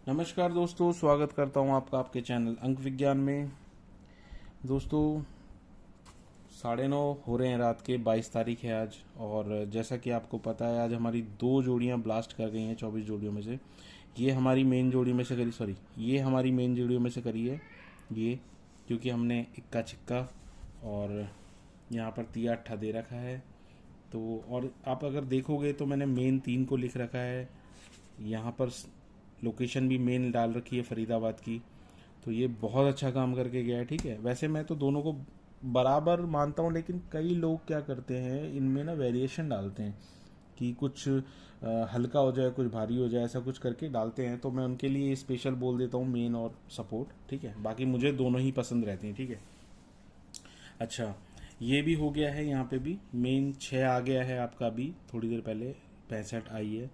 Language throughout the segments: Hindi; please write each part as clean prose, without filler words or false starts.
नमस्कार दोस्तों, स्वागत करता हूं आपका आपके चैनल अंक विज्ञान में। दोस्तों 9:30 हो रहे हैं रात के, 22 तारीख है आज। और जैसा कि आपको पता है, आज हमारी 2 जोड़ियां ब्लास्ट कर गई हैं 24 जोड़ियों में से। ये हमारी मेन जोड़ी में से करी, सॉरी, ये हमारी मेन जोड़ियों में से करी है ये, क्योंकि हमने इक्का छिक्का और यहाँ पर तिया अट्ठा दे रखा है। तो और आप अगर देखोगे तो मैंने मेन 3 को लिख रखा है यहाँ पर। लोकेशन भी मेन डाल रखी है फरीदाबाद की। तो ये बहुत अच्छा काम करके गया है। ठीक है, वैसे मैं तो दोनों को बराबर मानता हूँ, लेकिन कई लोग क्या करते हैं, इनमें ना वेरिएशन डालते हैं कि कुछ हल्का हो जाए, कुछ भारी हो जाए, ऐसा कुछ करके डालते हैं। तो मैं उनके लिए स्पेशल बोल देता हूँ मेन और सपोर्ट। ठीक है, बाकी मुझे दोनों ही पसंद रहते हैं। ठीक है, अच्छा, ये भी हो गया है। यहाँ पे भी मेन 6 आ गया है आपका, अभी थोड़ी देर पहले 65 आई है।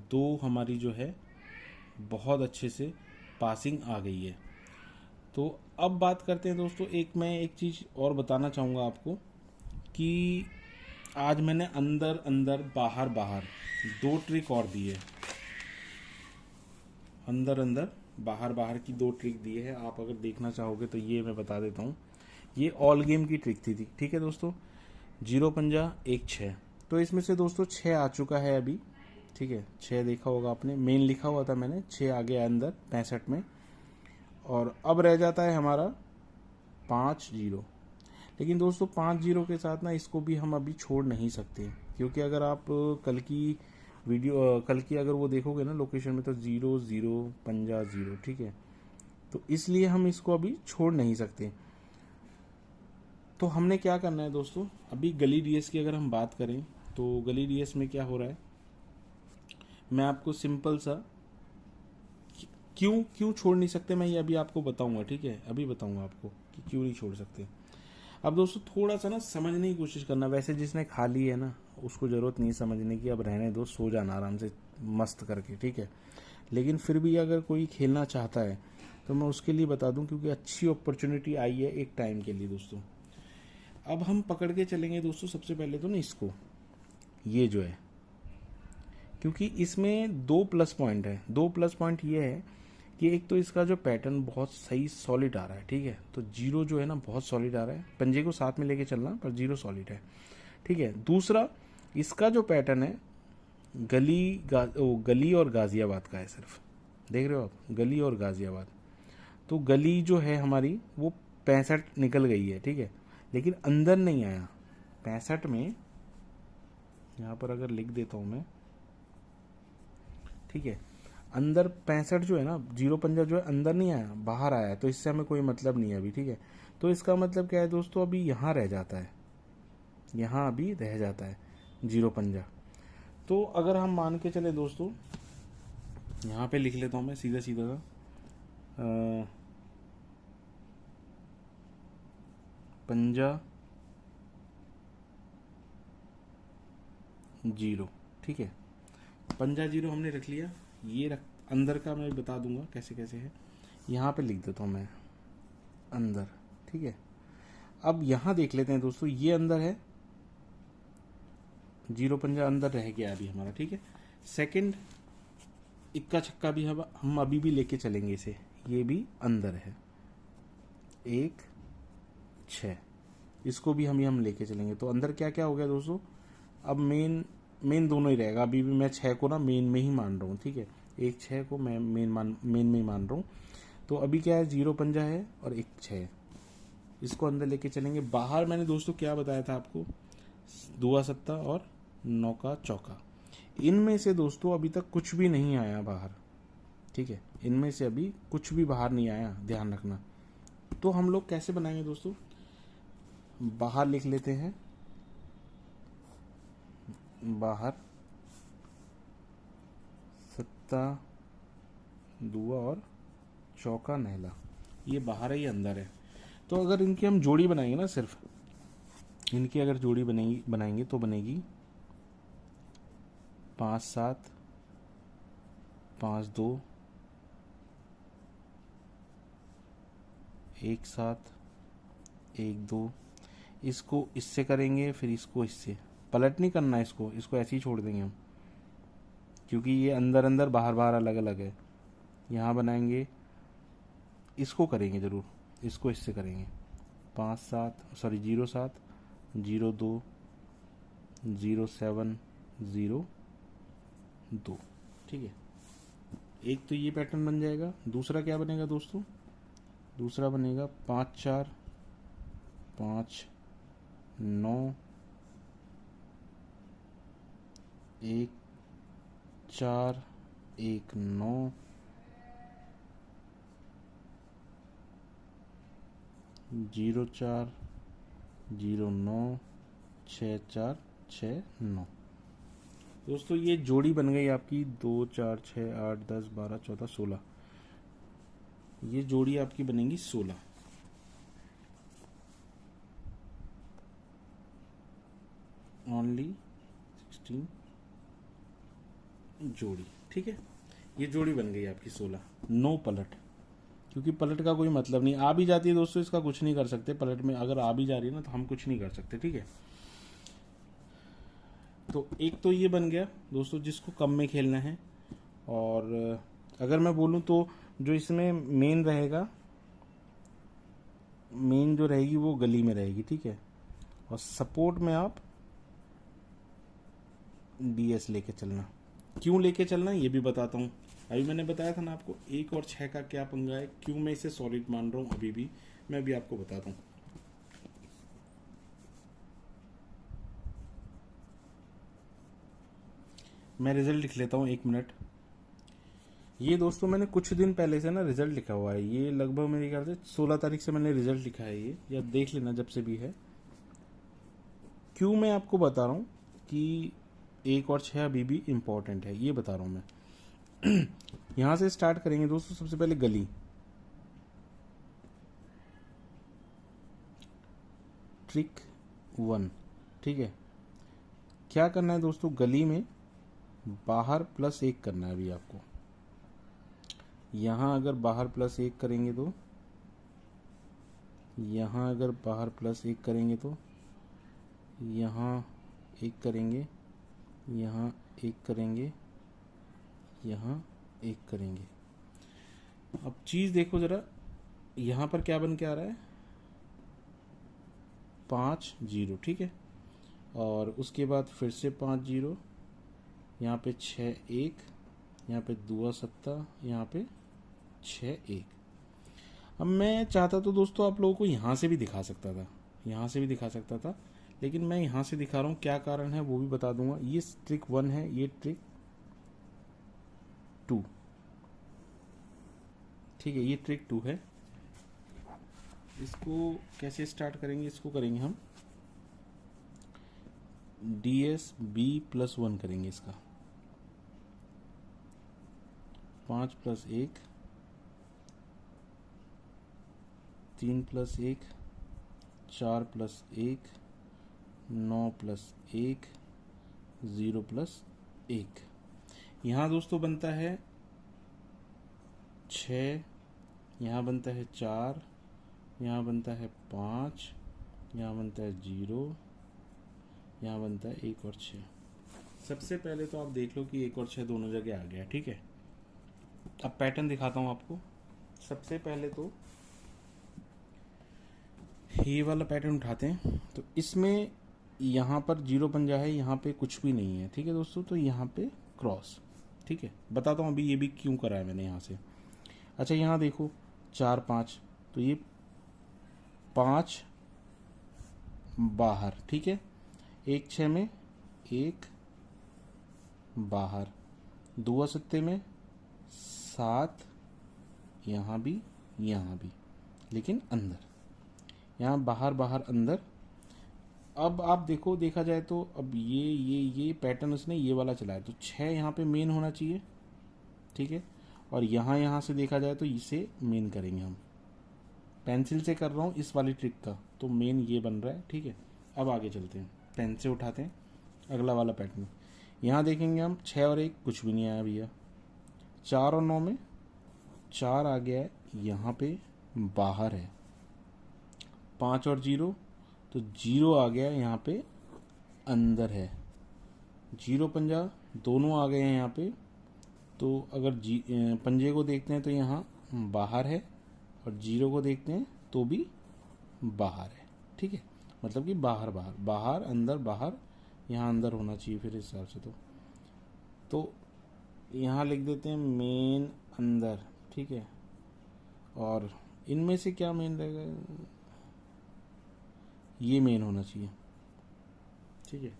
2 हमारी जो है बहुत अच्छे से पासिंग आ गई है। तो अब बात करते हैं दोस्तों, मैं एक चीज़ और बताना चाहूँगा आपको कि आज मैंने अंदर अंदर बाहर बाहर 2 ट्रिक और दी है। अंदर अंदर बाहर बाहर की 2 ट्रिक दी है। आप अगर देखना चाहोगे तो ये मैं बता देता हूँ। ये ऑल गेम की ट्रिक थी। ठीक है दोस्तों, 0 पंजा 1 6। तो इसमें से दोस्तों 6 आ चुका है अभी। ठीक है, 6 देखा होगा आपने, मेन लिखा हुआ था मैंने, 6 आ गया अंदर 65 में। और अब रह जाता है हमारा 5 0। लेकिन दोस्तों 5 0 के साथ ना इसको भी हम अभी छोड़ नहीं सकते, क्योंकि अगर आप कल की अगर वो देखोगे ना लोकेशन में, तो 0 0 पंजा 0। ठीक है, तो इसलिए हम इसको अभी छोड़ नहीं सकते। तो हमने क्या करना है दोस्तों, अभी गली डीएस की अगर हम बात करें तो गली डीएस में क्या हो रहा है, मैं आपको सिंपल सा क्यों क्यों छोड़ नहीं सकते मैं ये अभी आपको बताऊंगा। ठीक है, अभी बताऊंगा आपको कि क्यों नहीं छोड़ सकते। अब दोस्तों थोड़ा सा ना समझने की कोशिश करना। वैसे जिसने खा ली है ना, उसको ज़रूरत नहीं समझने की, अब रहने दो, सो जाना आराम से मस्त करके। ठीक है, लेकिन फिर भी अगर कोई खेलना चाहता है तो मैं उसके लिए बता दूं, क्योंकि अच्छी अपॉर्चुनिटी आई है एक टाइम के लिए दोस्तों। अब हम पकड़ के चलेंगे दोस्तों, सबसे पहले तो ना इसको, ये जो है, क्योंकि इसमें 2 प्लस पॉइंट है। 2 प्लस पॉइंट ये है कि एक तो इसका जो पैटर्न बहुत सही सॉलिड आ रहा है। ठीक है, तो 0 जो है ना बहुत सॉलिड आ रहा है। पंजे को साथ में लेके चलना, पर 0 सॉलिड है। ठीक है, दूसरा इसका जो पैटर्न है गली और गाजियाबाद का है सिर्फ। देख रहे हो आप, गली और गाजियाबाद। तो गली जो है हमारी वो 65 निकल गई है। ठीक है, लेकिन अंदर नहीं आया 65 में। यहाँ पर अगर लिख देता हूँ मैं, ठीक है, अंदर 65 जो है ना, 0 पंजा जो है अंदर नहीं आया, बाहर आया। तो इससे हमें कोई मतलब नहीं है अभी। ठीक है, तो इसका मतलब क्या है दोस्तों, अभी यहाँ रह जाता है, यहाँ अभी रह जाता है 0 पंजा। तो अगर हम मान के चले दोस्तों, यहाँ पे लिख लेता हूँ मैं सीधा सीधा सा, पंजा 0। ठीक है, पंजा 0 हमने रख लिया। ये रख, अंदर का मैं बता दूंगा कैसे कैसे है। यहाँ पे लिख देता हूँ मैं अंदर। ठीक है, अब यहाँ देख लेते हैं दोस्तों, ये अंदर है, 0 पंजा अंदर रह गया अभी हमारा। ठीक है, सेकंड इक्का छक्का भी हम अभी भी लेके चलेंगे इसे, ये भी अंदर है, 1 6, इसको भी हम लेके चलेंगे। तो अंदर क्या क्या हो गया दोस्तों, अब मेन मेन दोनों ही रहेगा। अभी भी मैं 6 को ना मेन में ही मान रहा हूँ। ठीक है, 1 6 को मैं मेन में ही मान रहा हूँ। तो अभी क्या है, 0 पंजा है और 1 6, इसको अंदर लेके चलेंगे। बाहर मैंने दोस्तों क्या बताया था आपको, 2 सत्ता और 9 का चौका। इनमें से दोस्तों अभी तक कुछ भी नहीं आया बाहर। ठीक है, इनमें से अभी कुछ भी बाहर नहीं आया, ध्यान रखना। तो हम लोग कैसे बनाएंगे दोस्तों, बाहर लिख लेते हैं, बाहर सत्ता दुआ और चौका नहला, ये बाहर है, ये अंदर है। तो अगर इनकी हम जोड़ी बनाएंगे ना, सिर्फ इनकी अगर जोड़ी बनाएंगे तो बनेगी 5 7 5 2 1 7 1 2। इसको इससे करेंगे, फिर इसको इससे, पलट नहीं करना इसको ऐसे ही छोड़ देंगे हम, क्योंकि ये अंदर अंदर बाहर बाहर अलग अलग है। यहाँ बनाएंगे, इसको करेंगे ज़रूर, इसको इससे करेंगे 5 7 सॉरी 0 7 0 2 0 7 0 2। ठीक है, एक तो ये पैटर्न बन जाएगा। दूसरा क्या बनेगा दोस्तों, दूसरा बनेगा 5 4 5 9 1 4 1 9 0 4 0 9 6 4 6 9। दोस्तों ये जोड़ी बन गई आपकी 2 4 6 8 10 12 14 16। ये जोड़ी आपकी बनेगी 16। ओनली 16 जोड़ी। ठीक है, ये जोड़ी बन गई आपकी 16। नो पलट, क्योंकि पलट का कोई मतलब नहीं। आ भी जाती है दोस्तों, इसका कुछ नहीं कर सकते। पलट में अगर आ भी जा रही है ना तो हम कुछ नहीं कर सकते। ठीक है, तो एक तो ये बन गया दोस्तों जिसको कम में खेलना है। और अगर मैं बोलूँ तो जो इसमें मेन रहेगा, मेन जो रहेगी वो गली में रहेगी। ठीक है, और सपोर्ट में आप डीएस लेके चलना। क्यों लेके चलना ये भी बताता हूँ। अभी मैंने बताया था ना आपको 1 और 6 का क्या पंगा है, क्यों मैं इसे सॉलिड मान रहा हूँ अभी भी, मैं अभी आपको बताता हूँ। मैं रिजल्ट लिख लेता हूँ, 1 मिनट। ये दोस्तों मैंने कुछ दिन पहले से ना रिजल्ट लिखा हुआ है। ये लगभग मेरे ख्याल से 16 तारीख से मैंने रिजल्ट लिखा है ये, या देख लेना जब से भी है। क्यों मैं आपको बता रहा हूँ कि 1 और 6 अभी भी इम्पोर्टेंट है, ये बता रहा हूँ मैं। यहां से स्टार्ट करेंगे दोस्तों। सबसे पहले गली, ट्रिक 1। ठीक है, क्या करना है दोस्तों, गली में बाहर +1 करना है अभी आपको। यहां अगर बाहर +1 करेंगे तो, यहां अगर बाहर +1 करेंगे तो, यहां 1 करेंगे, यहां 1 करेंगे, यहां 1 करेंगे। अब चीज देखो जरा, यहां पर क्या बन के आ रहा है, 5 0। ठीक है, और उसके बाद फिर से 5 0, यहाँ पे 6 1, यहाँ पे 2 7, यहाँ पे 6 1। अब मैं चाहता तो दोस्तों आप लोगों को यहाँ से भी दिखा सकता था, यहाँ से भी दिखा सकता था, लेकिन मैं यहाँ से दिखा रहा हूँ। क्या कारण है वो भी बता दूंगा। ये ट्रिक 1 है, ये ट्रिक 2। ठीक है, ये ट्रिक 2 है। इसको कैसे स्टार्ट करेंगे, इसको करेंगे हम DSB+1 करेंगे इसका। 5 + 1 3 + 1 4 + 1 9 + 1 0 + 1। यहाँ दोस्तों बनता है 6, यहाँ बनता है 4, यहाँ बनता है 5, यहाँ बनता है 0, यहाँ बनता है 1 और 6। सबसे पहले तो आप देख लो कि 1 और 6 दोनों जगह आ गया। ठीक है, अब पैटर्न दिखाता हूँ आपको। सबसे पहले तो ये वाला पैटर्न उठाते हैं, तो इसमें यहाँ पर 0 पंजा है, यहाँ पे कुछ भी नहीं है। ठीक है दोस्तों, तो यहाँ पे क्रॉस। ठीक है, बताता हूँ अभी ये भी क्यों करा है मैंने यहाँ से। अच्छा, यहाँ देखो 4 5, तो ये 5 बाहर। ठीक है, 1 6 में 1 बाहर, 2 7 में 7, यहाँ भी, लेकिन अंदर। यहाँ बाहर बाहर अंदर। अब आप देखो, देखा जाए तो अब ये पैटर्न उसने ये वाला चलाया, तो 6 यहाँ पे मेन होना चाहिए। ठीक है, और यहाँ से देखा जाए तो इसे मेन करेंगे हम। पेंसिल से कर रहा हूँ इस वाली ट्रिक का, तो मेन ये बन रहा है। ठीक है, अब आगे चलते हैं, पेन से उठाते हैं अगला वाला पैटर्न। यहाँ देखेंगे हम 6 और 1 कुछ भी नहीं आया भैया। 4 और 9 में 4 आ गया है, यहाँ पे बाहर है। 5 और 0, तो 0 आ गया यहाँ पे अंदर है। 0 पंजा दोनों आ गए हैं यहाँ पे तो अगर पंजे को देखते हैं तो यहाँ बाहर है, और जीरो को देखते हैं तो भी बाहर है। ठीक है, मतलब कि बाहर बाहर बाहर अंदर बाहर, यहाँ अंदर होना चाहिए फिर इस हिसाब से। तो यहाँ लिख देते हैं मेन अंदर। ठीक है, और इनमें से क्या मेन रहेगा, ये मेन होना चाहिए। ठीक है,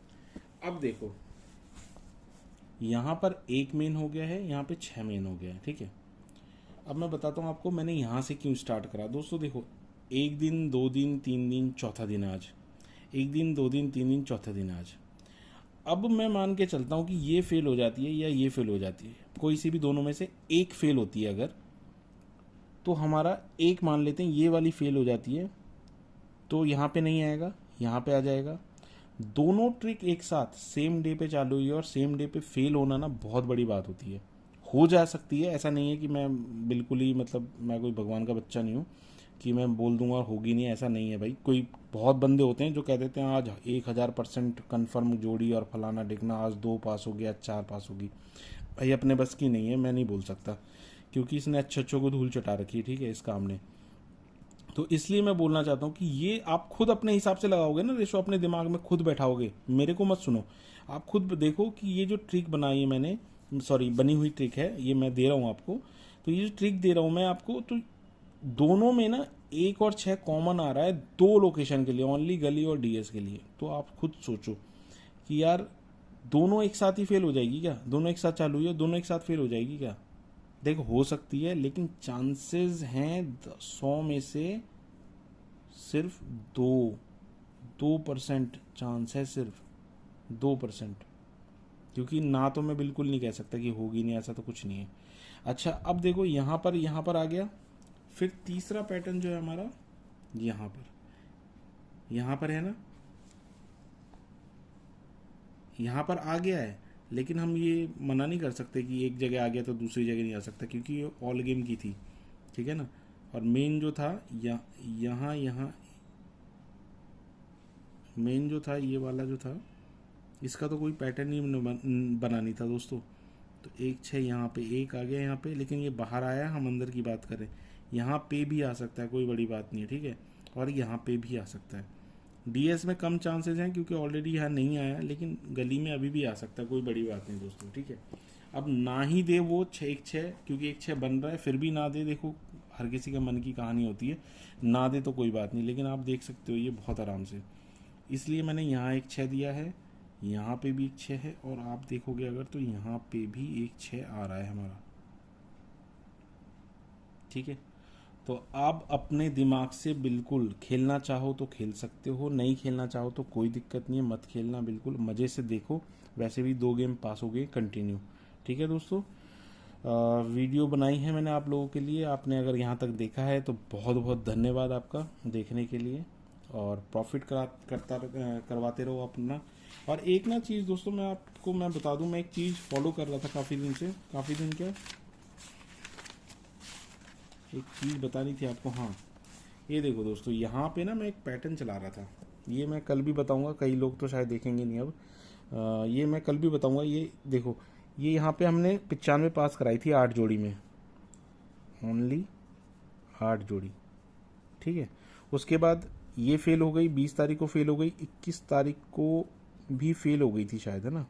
अब देखो यहाँ पर एक मेन हो गया है, यहाँ पे 6 मेन हो गया है। ठीक है, अब मैं बताता हूँ आपको मैंने यहाँ से क्यों स्टार्ट करा। दोस्तों देखो, 1 दिन 2 दिन 3 दिन चौथा दिन आज, 1 दिन 2 दिन 3 दिन चौथा दिन आज। अब मैं मान के चलता हूँ कि ये फेल हो जाती है या ये फेल हो जाती है, कोई सी भी दोनों में से एक फेल होती है अगर, तो हमारा एक मान लेते हैं ये वाली फेल हो जाती है, तो यहाँ पे नहीं आएगा, यहाँ पे आ जाएगा। दोनों ट्रिक एक साथ सेम डे पे चालू हुई और सेम डे पे फेल होना ना बहुत बड़ी बात होती है। हो जा सकती है, ऐसा नहीं है कि मैं बिल्कुल ही मतलब मैं कोई भगवान का बच्चा नहीं हूँ कि मैं बोल दूंगा होगी नहीं, ऐसा नहीं है भाई। कोई बहुत बंदे होते हैं जो कह देते हैं आज 1000% कन्फर्म जोड़ी और फलाना डिगना, आज 2 पास हो गया, 4 पास होगी। भाई अपने बस की नहीं है, मैं नहीं बोल सकता, क्योंकि इसने अच्छों को धूल चटा रखी है। ठीक है, इस काम ने। तो इसलिए मैं बोलना चाहता हूँ कि ये आप खुद अपने हिसाब से लगाओगे ना रेशो, अपने दिमाग में खुद बैठाओगे, मेरे को मत सुनो। आप खुद देखो कि ये जो ट्रिक बनाई है मैंने, सॉरी बनी हुई ट्रिक है, ये मैं दे रहा हूँ आपको। तो ये जो ट्रिक दे रहा हूँ मैं आपको, तो दोनों में ना 1 और 6 कॉमन आ रहा है 2 लोकेशन के लिए, ओनली गली और डीएस के लिए। तो आप खुद सोचो कि यार दोनों एक साथ ही फेल हो जाएगी क्या, दोनों एक साथ चालू हुई है, दोनों एक साथ फेल हो जाएगी क्या? देखो हो सकती है, लेकिन चांसेस हैं 100 में से सिर्फ 2% चांस है, सिर्फ 2%। क्योंकि ना तो मैं बिल्कुल नहीं कह सकता कि होगी नहीं, ऐसा तो कुछ नहीं है। अच्छा, अब देखो यहाँ पर आ गया। फिर तीसरा पैटर्न जो है हमारा यहाँ पर है ना, यहाँ पर आ गया है, लेकिन हम ये मना नहीं कर सकते कि एक जगह आ गया तो दूसरी जगह नहीं आ सकता, क्योंकि ये ऑल गेम की थी। ठीक है ना, और मेन जो था यहाँ मेन जो था ये वाला जो था, इसका तो कोई पैटर्न ही बना नहीं था दोस्तों। तो 1 6 यहाँ पे एक आ गया यहाँ पे, लेकिन ये बाहर आया, हम अंदर की बात करें। यहाँ पे भी आ सकता है, कोई बड़ी बात नहीं है। ठीक है, और यहाँ पे भी आ सकता है। डीएस में कम चांसेस हैं क्योंकि ऑलरेडी यहाँ नहीं आया, लेकिन गली में अभी भी आ सकता है, कोई बड़ी बात नहीं दोस्तों। ठीक है, अब ना ही दे वो 1 6, क्योंकि 1 6 बन रहा है, फिर भी ना दे, देखो हर किसी का मन की कहानी होती है। ना दे तो कोई बात नहीं, लेकिन आप देख सकते हो ये बहुत आराम से। इसलिए मैंने यहाँ 1 6 दिया है, यहाँ पे भी 1 6 है, और आप देखोगे अगर तो यहाँ पे भी 1 6 आ रहा है हमारा। ठीक है, तो आप अपने दिमाग से बिल्कुल खेलना चाहो तो खेल सकते हो, नहीं खेलना चाहो तो कोई दिक्कत नहीं है, मत खेलना, बिल्कुल मज़े से देखो। वैसे भी 2 गेम पास हो गए कंटिन्यू। ठीक है दोस्तों, वीडियो बनाई है मैंने आप लोगों के लिए, आपने अगर यहाँ तक देखा है तो बहुत बहुत धन्यवाद आपका देखने के लिए, और प्रॉफिट करवाते रहो अपना। और एक ना चीज़ दोस्तों मैं बता दूं, मैं एक चीज़ फॉलो कर रहा था काफ़ी दिन क्या, एक चीज़ बतानी थी आपको। हाँ, ये देखो दोस्तों, यहाँ पे ना मैं एक पैटर्न चला रहा था, ये मैं कल भी बताऊंगा, कई लोग तो शायद देखेंगे नहीं अब। ये मैं कल भी बताऊंगा। ये देखो, ये यहाँ पे हमने 95 पास कराई थी 8 जोड़ी में, ओनली 8 जोड़ी। ठीक है, उसके बाद ये फेल हो गई, 20 तारीख को फेल हो गई, 21 तारीख को भी फेल हो गई थी शायद, है ना,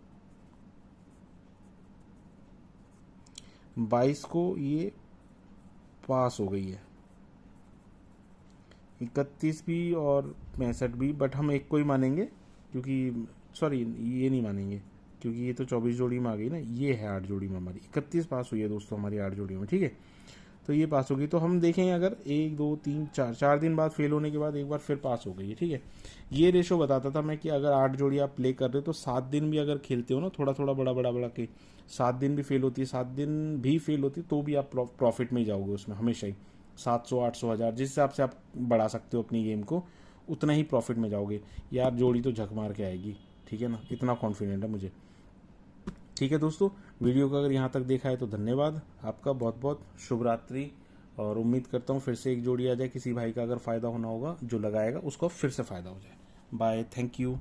22 को ये पास हो गई है, 31 भी और 65 भी, बट हम एक को ही मानेंगे, क्योंकि सॉरी ये नहीं मानेंगे क्योंकि ये तो 24 जोड़ी में आ गई ना, ये है 8 जोड़ी में हमारी, 31 पास हुई है दोस्तों हमारी 8 जोड़ियों में। ठीक है, तो ये पास होगी, तो हम देखेंगे अगर 1 2 3 4 दिन बाद फेल होने के बाद एक बार फिर पास हो गई है। ठीक है, ये रेशो बताता था मैं कि अगर 8 जोड़ी आप प्ले कर रहे हो तो 7 दिन भी अगर खेलते हो ना, थोड़ा थोड़ा बड़ा के, 7 दिन भी फेल होती है, 7 दिन भी फेल होती है, तो भी आप प्रॉफिट में ही जाओगे उसमें हमेशा ही। 700 800 1000 जिस हिसाब से आप बढ़ा सकते हो अपनी गेम को, उतना ही प्रॉफिट में जाओगे। यार जोड़ी तो झक मार के आएगी। ठीक है ना, इतना कॉन्फिडेंट है मुझे। ठीक है दोस्तों, वीडियो को अगर यहाँ तक देखा है तो धन्यवाद आपका, बहुत बहुत शुभ रात्रि। और उम्मीद करता हूँ फिर से एक जोड़ी आ जाए, किसी भाई का अगर फ़ायदा होना होगा, जो लगाएगा उसको फिर से फ़ायदा हो जाए। Bye, thank you.